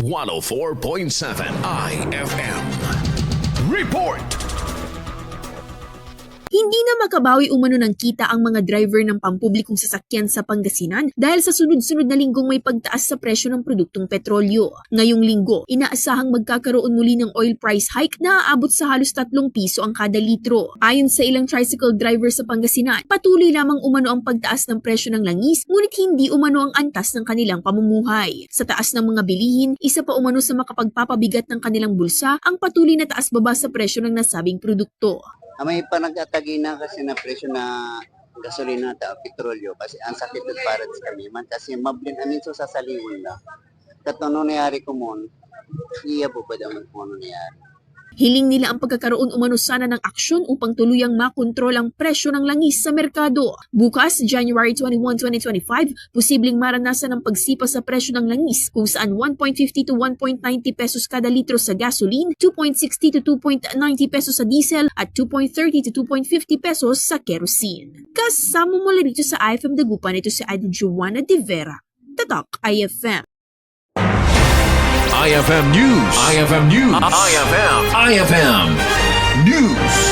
104.7 IFM. Report! Hindi na makabawi umano ng kita ang mga driver ng pampublikong sasakyan sa Pangasinan dahil sa sunod-sunod na linggong may pagtaas sa presyo ng produktong petrolyo. Ngayong linggo, inaasahang magkakaroon muli ng oil price hike na aabot sa halos 3 piso ang kada litro. Ayon sa ilang tricycle driver sa Pangasinan, patuloy lamang umano ang pagtaas ng presyo ng langis, ngunit hindi umano ang antas ng kanilang pamumuhay. Sa taas ng mga bilihin, isa pa umano sa makapagpapabigat ng kanilang bulsa ang patuloy na taas-baba sa presyo ng nasabing produkto. May panagtatagi na kasi na presyo na gasolina at petrolyo kasi ang sakit at para sa kami man kasi mablin amin so sa saliwon na katono nangyari ko mon iya po ba daw kung ano nangyari. Hiling nila ang pagkakaroon umano sana ng aksyon upang tuluyang makontrol ang presyo ng langis sa merkado. Bukas, January 21, 2025, posibleng maranasan ang pagsipa sa presyo ng langis kung saan 1.50 to 1.90 pesos kada litro sa gasoline, 2.60 to 2.90 pesos sa diesel at 2.30 to 2.50 pesos sa kerosene. Kasama mula dito sa IFM Dagupan, ito si Ida Joanna De Vera. Tatak IFM. IFM News. IFM News. IFM News.